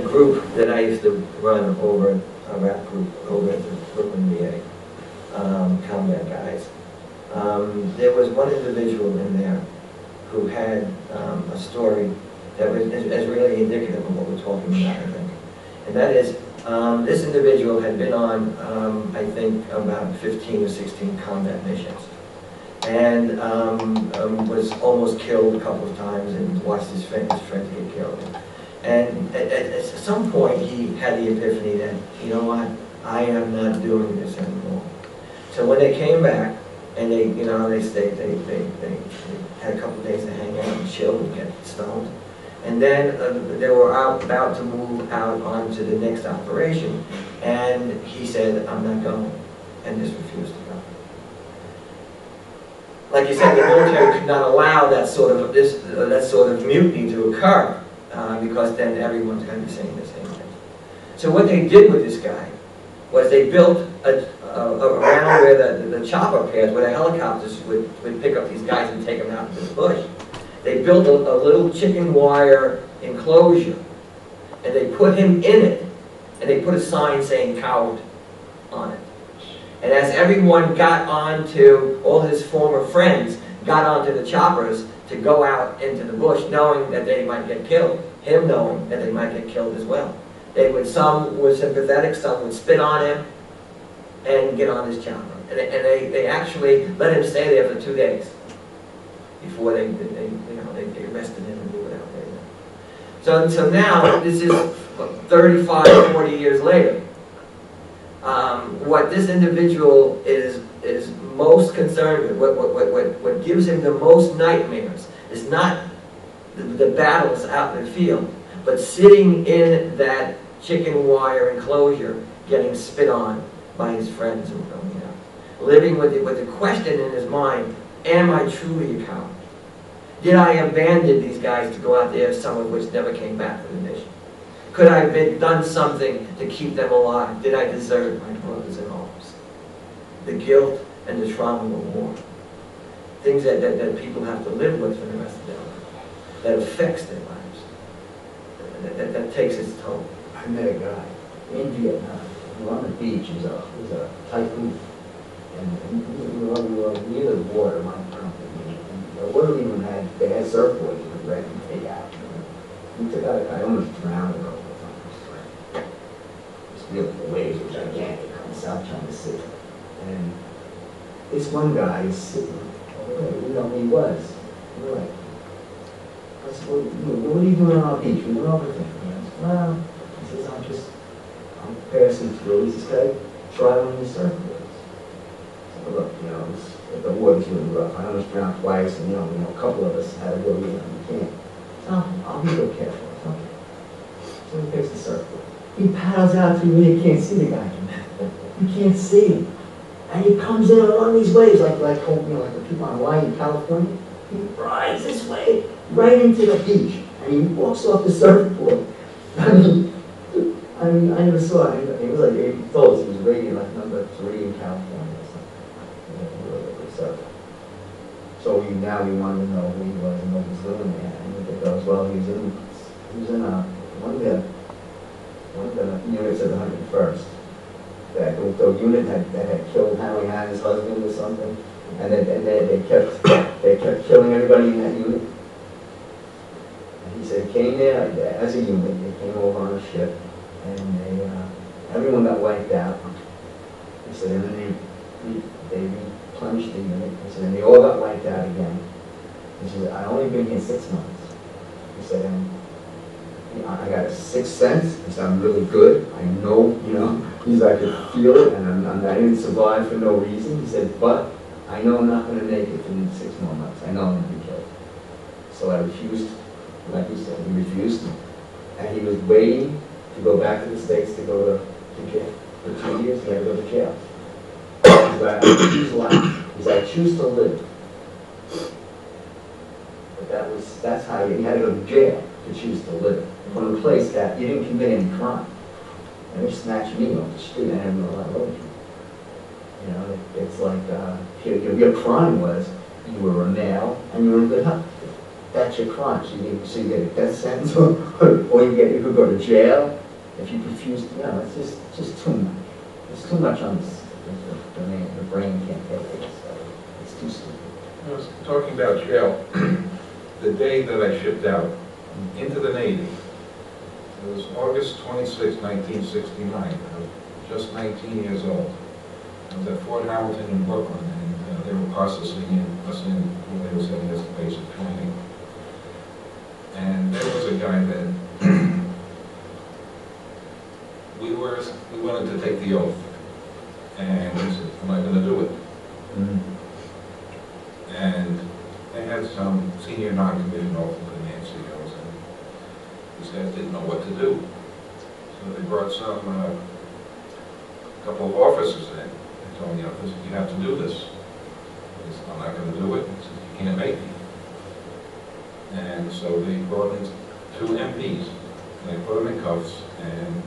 group that I used to run over, a rap group over at the Brooklyn VA, combat guys. There was one individual in there who had a story that was is really indicative of what we're talking about, I think. And that is, this individual had been on, I think, about 15 or 16 combat missions. And was almost killed a couple of times and watched his friends get killed. And at some point he had the epiphany that, you know what, I am not doing this anymore. So when they came back, and they, you know, they stayed, they had a couple of days to hang out and chill and get stoned. And then they were about to move out onto the next operation, and he said, I'm not going, and just refused to go. Like you said, the military could not allow that sort of mutiny to occur, because then everyone's going to be saying the same thing. So what they did with this guy was they built around where the chopper pads, where the helicopters would pick up these guys and take them out into the bush. They built a little chicken wire enclosure, and they put him in it, and they put a sign saying "coward" on it. And as everyone got onto, all his former friends got onto the choppers to go out into the bush, knowing that they might get killed, him knowing that they might get killed as well. Some were sympathetic, some would spit on him and get on his chopper. And they actually let him stay there for 2 days before they arrested him and moved out there. So now, this is 35, 40 years later. What this individual is most concerned with, what gives him the most nightmares, is not the battles out in the field, but sitting in that chicken wire enclosure, getting spit on by his friends and going out, living with the question in his mind: am I truly a coward? Did I abandon these guys to go out there, some of which never came back for the mission? Could I have done something to keep them alive? Did I desert my brothers in arms? The guilt and the trauma of war. Things that people have to live with for the rest of their life. That affects their lives. That takes its toll. I met a guy in Vietnam who on the beach was a typhoon. And we were near the water, my company. And the water even they had surfboards with red and take out. We took out a guy, almost drowned a couple of times. The waves were gigantic on the South China Sea. And this one guy is sitting over there. We know who he was. We're like, I said, well, what are you doing on our beach? We went over there. He goes, well, he says, I'm passing through. He says, try one of these surfboards. So look, the water's really rough. I almost drowned twice, and a couple of us had to go, we can't. I'll be real careful. Okay. So he picks the surfboard. He paddles out through where you can't see the guy. You can't see him. And he comes in along these waves, like the people on Hawaii in California. He rides this wave right into the beach. And he walks off the surfboard. I mean, I never saw it. It was like, he told us he was rated like number 3 in California or something. So now we wanted to know who he was and what he was doing there. And it goes, well, he was in one of the units of the 101st. The unit that had killed Henry Hannah's husband or something, and they kept killing everybody in that unit. And he said he came there as a unit. They came over on a ship, and everyone got wiped out. He said, and then they replenished the unit. He said, and they all got wiped out again. He said, I've only been here 6 months. He said, and I got a sixth sense. He said, I'm really good. I know, he's like, I could feel it, and I didn't survive for no reason. He said, but I know I'm not going to make it for 6 more months. I know I'm going to be killed. So I refused, like you said, he refused. And he was waiting to go back to the States to go to jail. For 2 years, he had to go to jail. He's like, I choose life. He's like, I choose to live. But that's how he had to go to jail to choose to live. From a place that you didn't commit any crime. And they snatched me off the street and I didn't know a lot of you. It's like, your crime was you were a male and you were in good health. that's your crime. So you get a death sentence, or you could go to jail if you refuse. You know, it's just too much. It's too much on this. The brain can't take it. So it's too stupid. I was talking about jail. The day that I shipped out into the Navy, it was August 26, 1969. I was just 19 years old. I was at Fort Hamilton in Brooklyn, and they were processing us in where they were sending us to basic training. And there was a guy that we wanted to take the oath, and he said, "Am I going to do it?" And they had some senior non-commissioned officers in the NCOs, and these guys didn't know what to do. So they brought some couple of officers in and told me, "You have to do this." I said, "I'm not going to do it." He said, "You can't make me." And so they brought in 2 MPs, and they put them in cuffs, and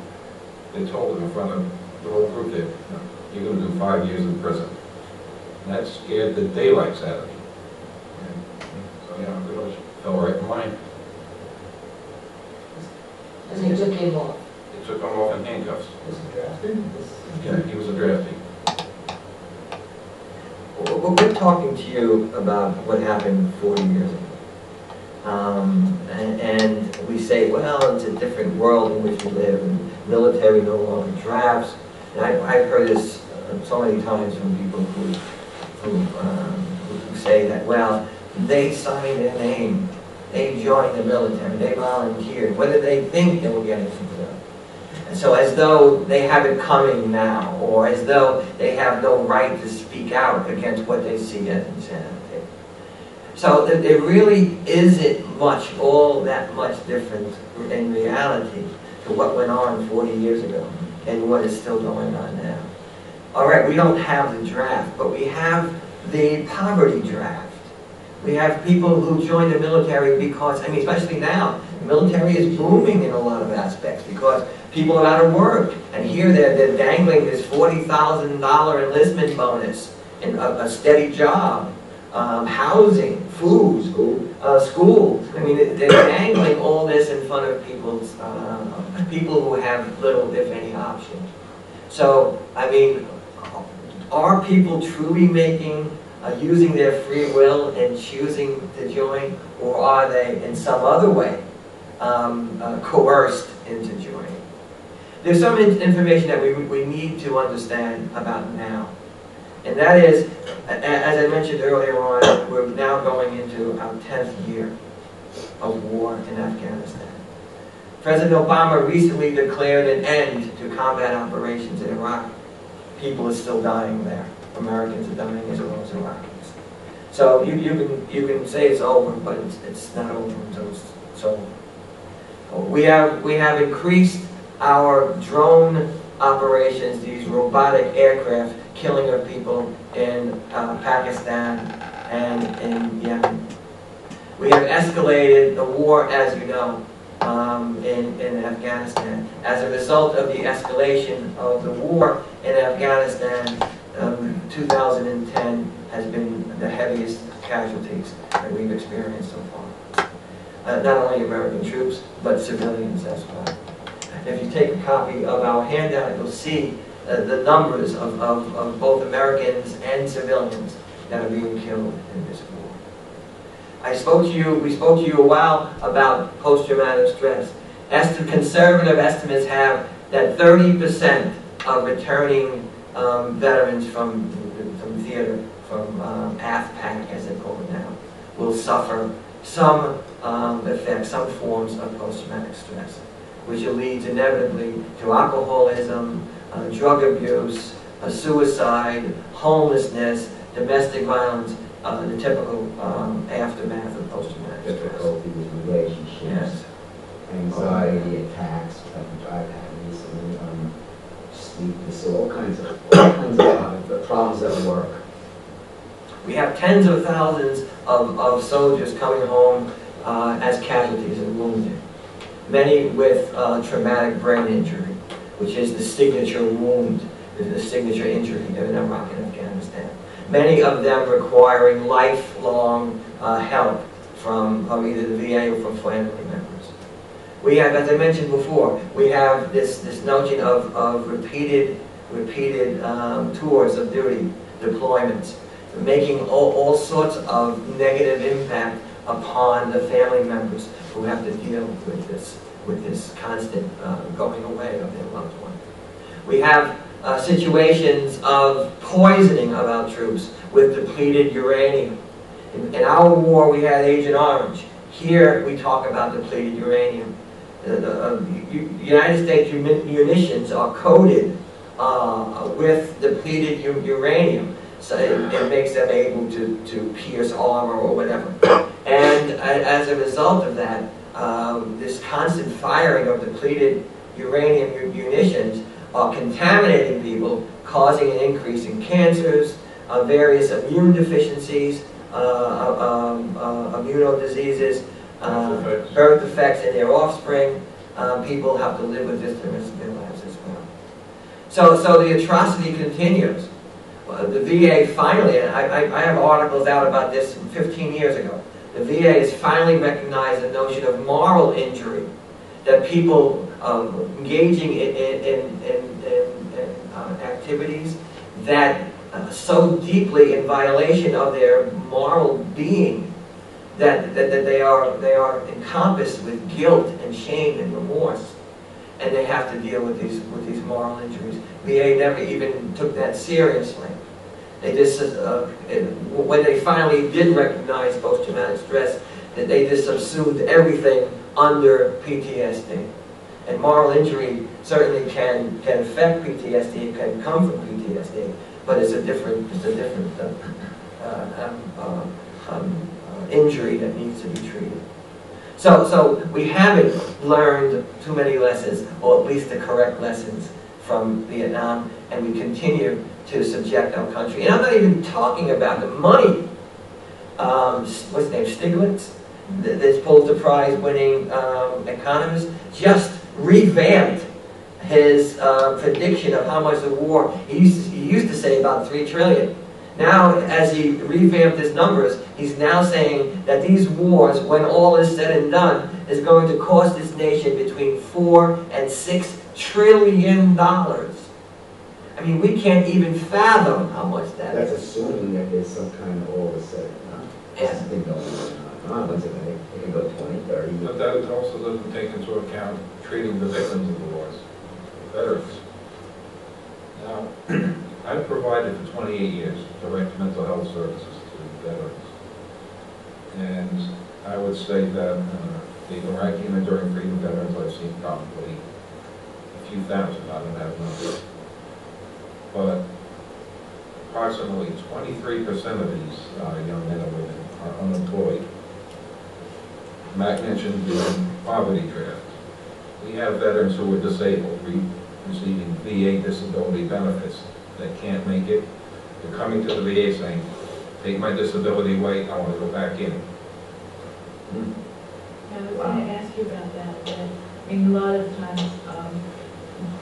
they told them in front of the whole group that, "You're going to do 5 years in prison." And that scared the daylights out of me. And so, you know, it really fell right in line. And they took him off. They took him off in handcuffs. Was he drafted? Yeah, he was a draftee. Well, we're talking to you about what happened 40 years ago. And we say, well, it's a different world in which we live, and military no longer drafts. And I've heard this so many times from people who say that, well, they signed their name, they joined the military, they volunteered. What did they think they were getting into them? And so as though they have it coming now, or as though they have no right to speak out against what they see as insanity. So it really isn't all that much different in reality to what went on 40 years ago and what is still going on now. All right, we don't have the draft, but we have the poverty draft. We have people who join the military because, I mean, especially now, the military is booming in a lot of aspects because people are out of work. And here they're dangling this $40,000 enlistment bonus and a steady job, housing, food, school. I mean, they're dangling all this in front of people who have little, if any, options. So, I mean, are people truly using their free will and choosing to join, or are they in some other way coerced into joining? There's some information that we need to understand about now. And that is, as I mentioned earlier on, we're now going into our 10th year of war in Afghanistan. President Obama recently declared an end to combat operations in Iraq. People are still dying there. Americans are dying as well as Iraqis. So you can say it's over, but it's not over until it's over. We have increased our drone operations, these robotic aircraft killing of people in Pakistan and in Yemen. We have escalated the war, as you know, in Afghanistan. As a result of the escalation of the war in Afghanistan, 2010 has been the heaviest casualties that we've experienced so far. Not only American troops, but civilians as well. If you take a copy of our handout, you'll see the numbers of both Americans and civilians that are being killed in this war. We spoke to you a while about post-traumatic stress. Conservative estimates have that 30% of returning veterans from theater, from AFPAC as they call it now, will suffer some effects, some forms of post-traumatic stress, which leads inevitably to alcoholism, drug abuse, suicide, homelessness, domestic violence, the typical aftermath of post-traumatic stress. Difficulty with relationships, Yes. anxiety attacks, which I've had recently, sleep disorder, all kinds of problems at work. We have tens of thousands of soldiers coming home as casualties and wounded. Many with traumatic brain injury, which is the signature wound, the signature injury in Iraq and Afghanistan. Many of them requiring lifelong help from either the VA or from family members. We have, as I mentioned before, we have this notion of repeated tours of duty, deployments, making all sorts of negative impact upon the family members who have to deal with this constant going away of their loved one. We have situations of poisoning of our troops with depleted uranium. In our war, we had Agent Orange. Here, we talk about depleted uranium. The United States munitions are coated with depleted uranium, so it makes them able to pierce armor or whatever. And as a result of that, this constant firing of depleted uranium munitions are contaminating people, causing an increase in cancers, various immune deficiencies, immunodiseases, birth defects in their offspring. People have to live with this the rest of their lives as well. So the atrocity continues. The VA finally, and I have articles out about this 15 years ago, the VA has finally recognized the notion of moral injury, that people engaging in activities that so deeply in violation of their moral being that they are encompassed with guilt and shame and remorse, and they have to deal with these moral injuries. VA never even took that seriously. They just when they finally did recognize post-traumatic stress, that they just subsumed everything under PTSD. And moral injury certainly can affect PTSD. It can come from PTSD, but it's a different injury that needs to be treated. So we haven't learned too many lessons, or at least the correct lessons from Vietnam, and we continue to subject our country. And I'm not even talking about the money. What's his name, Stiglitz, this Pulitzer Prize winning economist, just revamped his prediction of how much the war, he used to say about $3 trillion. Now, as he revamped his numbers, he's now saying that these wars, when all is said and done, is going to cost this nation between $4 and $6 trillion. I mean, we can't even fathom how much that is. That's assuming that there's some kind of all of a sudden, something going on. It can go 20, 30. But that also doesn't take into account treating the victims of the wars, the veterans. Now, I've provided for 28 years direct mental health services to veterans. And I would say that the Iraqi and enduring freedom veterans I've seen probably a few thousand, I don't have numbers. But approximately 23% of these young men and women are unemployed. Matt mentioned the poverty draft. We have veterans who are disabled, receiving VA disability benefits. They can't make it. They're coming to the VA saying, take my disability away, I want to go back in. I was going to ask you about that. I mean, a lot of times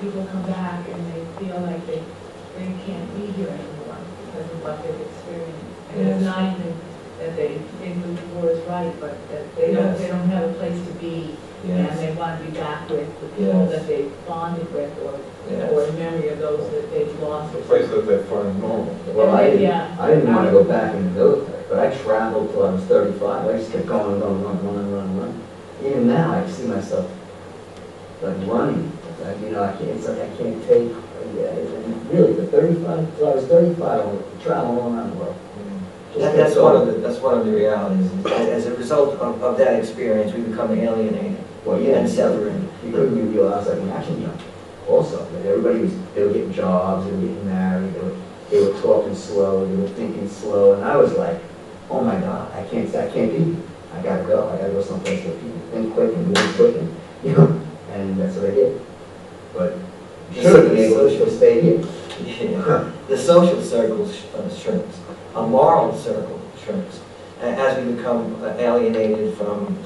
people come back and they feel like they can't be here anymore because of what they've experienced. And it's not even that they think the war is right, but that they don't have a place to be, and they want to be back with the people that they've bonded with, or in memory of those that they've lost. A place that they find normal. Well, I didn't want to go back in the military, but I traveled till I was 35. I just kept going. Even now, I see myself like running. You know, it's like I can't take. Really, till I was 35, I would travel all around the world. That's one of the realities. As a result of that experience, we become alienated and separated. You couldn't realize like an action jump. Also, like they were getting jobs, they were getting married, they were talking slow, they were thinking slow, and I was like, oh my God, I can't be here. I gotta go someplace where people think quick and move quick, and and that's what I did. But you should have been able to stay here. Yeah. The social circle shrinks. A moral circle shrinks as we become alienated from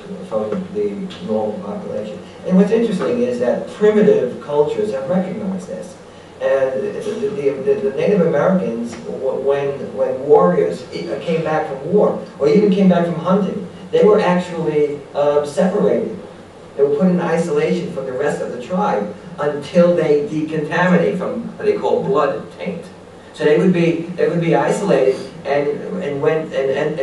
the normal population. And what's interesting is that primitive cultures have recognized this. And the Native Americans, when warriors came back from war, or even came back from hunting, they were actually separated. They were put in isolation from the rest of the tribe until they decontaminate from what they call blood taint. So they would be isolated and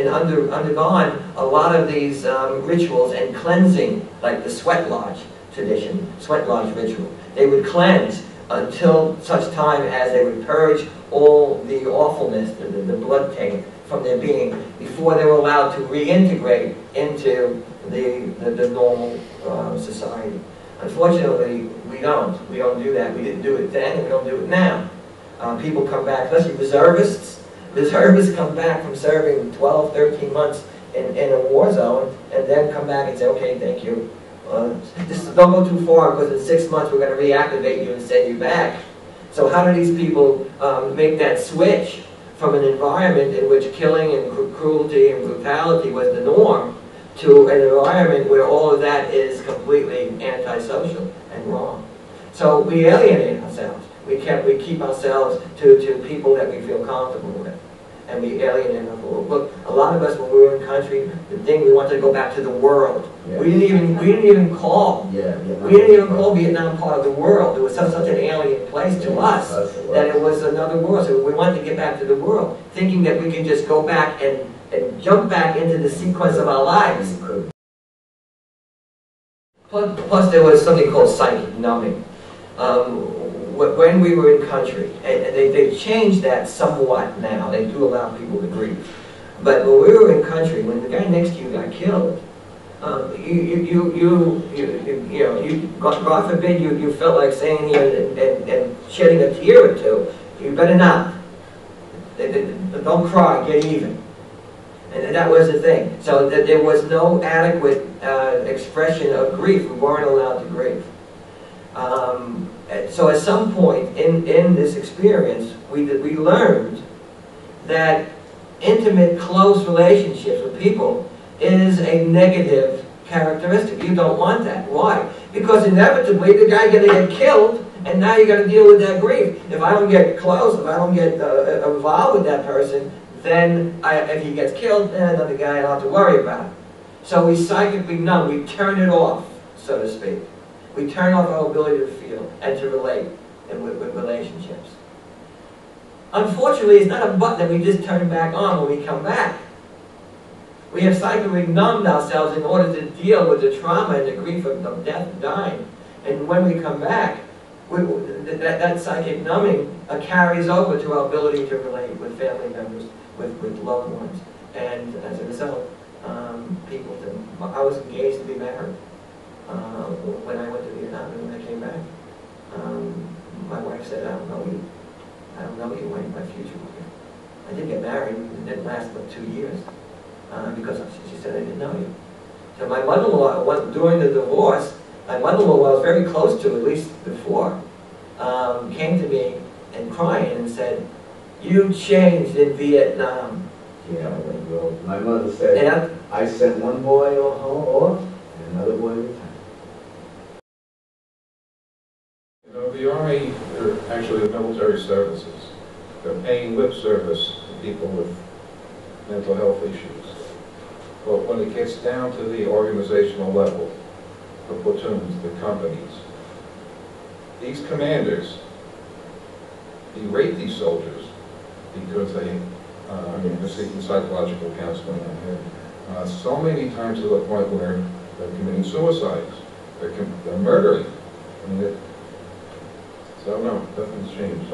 undergone a lot of these rituals and cleansing, like the sweat lodge tradition, sweat lodge ritual. They would cleanse until such time as they would purge all the awfulness, the blood taint from their being, before they were allowed to reintegrate into the normal society. Unfortunately, we don't do that. We didn't do it then, and we don't do it now. People come back, especially reservists. Reservists come back from serving 12, 13 months in a war zone, and then come back and say, okay, thank you. Just don't go too far, because in 6 months we're going to reactivate you and send you back. So how do these people make that switch from an environment in which killing and cruelty and brutality was the norm to an environment where all of that is completely antisocial and wrong? So we alienate ourselves. We keep ourselves to people that we feel comfortable with, and we alienate our world. Look, a lot of us, when we were in country, the thing we wanted to go back to the world. Yeah. We didn't even call Vietnam part of the world. It was such an alien place to us that it was another world. So we wanted to get back to the world, thinking that we could just go back and jump back into the sequence of our lives. Plus there was something called psychic numbing. When we were in country, and they've changed that somewhat now. They do allow people to grieve. But when we were in country, when the guy next to you got killed, God forbid you felt like saying here and shedding a tear or two. You better not. Don't cry, get even. And that was the thing. So that there was no adequate expression of grief. We weren't allowed to grieve. So at some point in this experience, we learned that intimate, close relationships with people is a negative characteristic. You don't want that. Why? Because inevitably the guy's going to get killed, and now you're going to deal with that grief. If I don't get close, if I don't get involved with that person, then if he gets killed, then another guy I don't have to worry about. So we psychically numb. We turn it off, so to speak. We turn off our ability to feel and to relate with relationships. Unfortunately, it's not a button that we just turn back on when we come back. We have psychically numbed ourselves in order to deal with the trauma and the grief of death and dying. And when we come back, that psychic numbing carries over to our ability to relate with family members, with loved ones. And as a result, I was engaged to be married. When I went to Vietnam and when I came back, my wife said, I don't know you. I don't know you, my future with you. I did get married. It didn't last but 2 years because she said I didn't know you. So my mother-in-law, during the divorce, my mother-in-law, who I was very close to, at least before, came to me and crying and said, "You changed in Vietnam." Yeah, well, my mother said, I sent one boy off and another boy returned. You know, the Army, or actually the military services, they're paying lip service to people with mental health issues. But when it gets down to the organizational level, the platoons, the companies, these commanders berate these soldiers because they are seeking psychological counseling. So many times to the point where they're committing suicides, they're murdering. I mean, so no, nothing's changed.